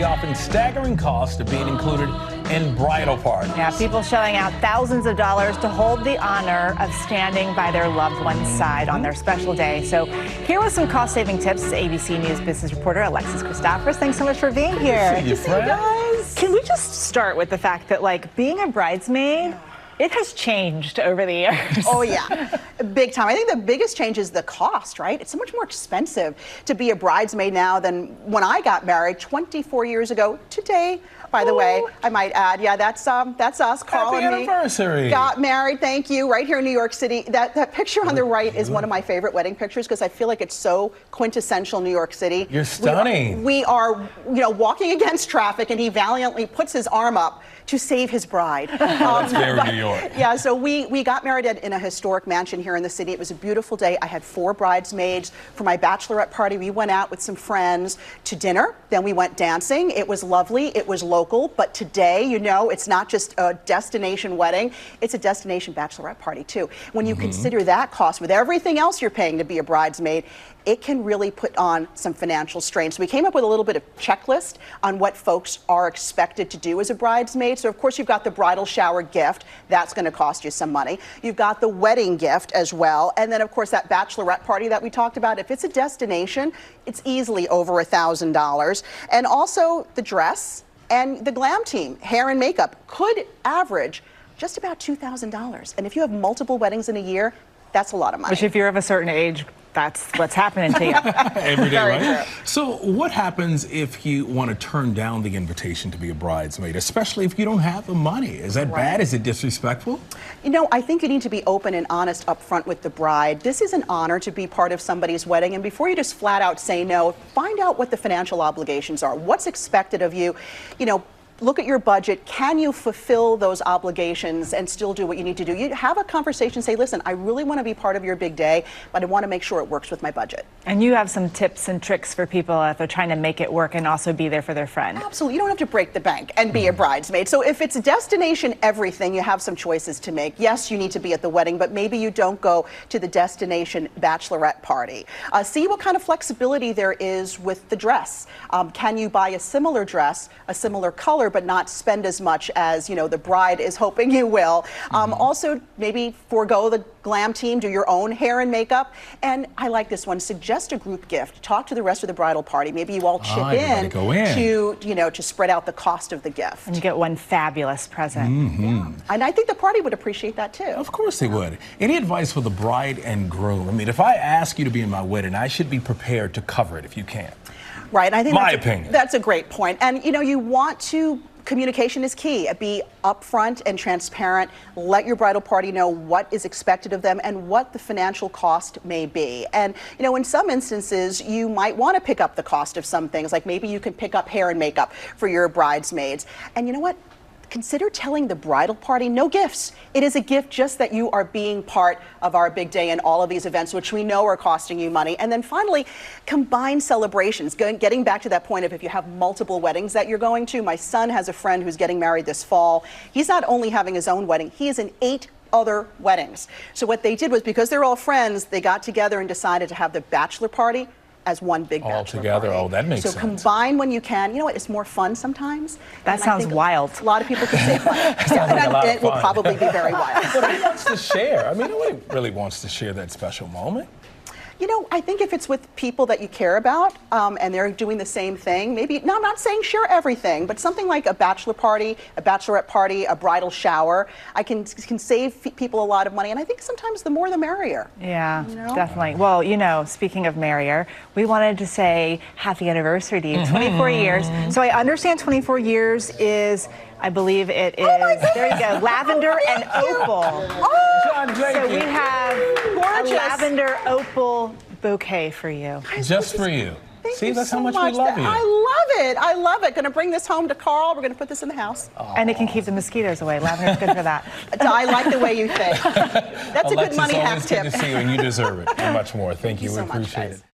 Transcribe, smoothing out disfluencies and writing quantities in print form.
the often staggering cost of being included in bridal parties. Yeah, people shelling out thousands of dollars to hold the honor of standing by their loved one's side on their special day. So here was some cost-saving tips. ABC News business reporter Alexis Christoforous. Thanks so much for being here. Good to see you, guys. Can we just start with the fact that, like, being a bridesmaid, it has changed over the years. Oh, yeah. Big time. I think the biggest change is the cost, right? It's so much more expensive to be a bridesmaid now than when I got married 24 years ago today. By the way, I might add, yeah, that's us, Carl and me. Happy anniversary. Got married, thank you, right here in New York City. That picture on the right is one of my favorite wedding pictures because I feel like it's so quintessential New York City. You're stunning. We are, walking against traffic, and he valiantly puts his arm up to save his bride. That's very New York. Yeah, so we got married in a historic mansion here in the city. It was a beautiful day. I had 4 bridesmaids. For my bachelorette party, we went out with some friends to dinner. Then we went dancing. It was lovely. It was local. But today, it's not just a destination wedding. It's a destination bachelorette party, too. When you consider that cost with everything else you're paying to be a bridesmaid, it can really put on some financial strain. So we came up with a little bit of checklist on what folks are expected to do as a bridesmaid. So of course you've got the bridal shower gift. That's going to cost you some money. You've got the wedding gift as well. And then of course that bachelorette party that we talked about. If it's a destination, it's easily over $1,000. And also the dress and the glam team, hair and makeup, could average just about $2,000. And if you have multiple weddings in a year, that's a lot of money. Which if you're of a certain age, that's what's happening to you. Every day, Very right? true. So what happens if you want to turn down the invitation to be a bridesmaid, especially if you don't have the money? Is that bad? Is it disrespectful? I think you need to be open and honest up front with the bride. This is an honor to be part of somebody's wedding, and before you just flat out say no, find out what the financial obligations are. What's expected of you? Look at your budget. Can you fulfill those obligations and still do what you need to do? You have a conversation, say, listen, I really want to be part of your big day, but I want to make sure it works with my budget. And you have some tips and tricks for people if they're trying to make it work and also be there for their friend. Absolutely. You don't have to break the bank and be a bridesmaid. So if it's destination everything, you have some choices to make. Yes, you need to be at the wedding, but maybe you don't go to the destination bachelorette party. See what kind of flexibility there is with the dress. Can you buy a similar dress, a similar color, but not spend as much as the bride is hoping you will. Also, maybe forego the glam team, do your own hair and makeup. And I like this one, suggest a group gift. Talk to the rest of the bridal party. Maybe you all chip in to spread out the cost of the gift. And you get one fabulous present. Yeah. And I think the party would appreciate that too. Of course they would. Any advice for the bride and groom? I mean, if I ask you to be in my wedding, I should be prepared to cover it if you can. Right. I think my opinion. That's a great point. And you want to. Communication is key. Be upfront and transparent. Let your bridal party know what is expected of them and what the financial cost may be. And, in some instances, you might want to pick up the cost of some things, like maybe you can pick up hair and makeup for your bridesmaids. And you know what? Consider telling the bridal party no gifts. It is a gift just that you are being part of our big day and all of these events, which we know are costing you money. And then finally, combine celebrations. Getting back to that point of if you have multiple weddings that you're going to. My son has a friend who's getting married this fall. He's not only having his own wedding, he is in 8 other weddings. So what they did was, because they're all friends, they got together and decided to have the bachelor party as one big bachelor all together party. Oh, that makes sense. So combine when you can. You know what? It's more fun sometimes. That sounds wild. A lot of people could save money. It will probably be very wild. But who wants to share? I mean, nobody really wants to share that special moment. I think if it's with people that you care about and they're doing the same thing, maybe, no, I'm not saying share everything, but something like a bachelor party, a bachelorette party, a bridal shower, I can save people a lot of money. And I think sometimes the more the merrier. Yeah, definitely. Well, speaking of merrier, we wanted to say happy anniversary to you, 24 years. So I understand 24 years is, I believe it is, there you go, lavender and opal. So we have a lavender opal bouquet for you. Just for you. See, that's so how much we love you. I love it. Going to bring this home to Carl. We're going to put this in the house. And it can keep the mosquitoes away. Lavender's good for that. I like the way you think. That's Alexis, a good money hack tip. Good to see you, and you deserve it and much more. Thank you. We so much, appreciate guys. it.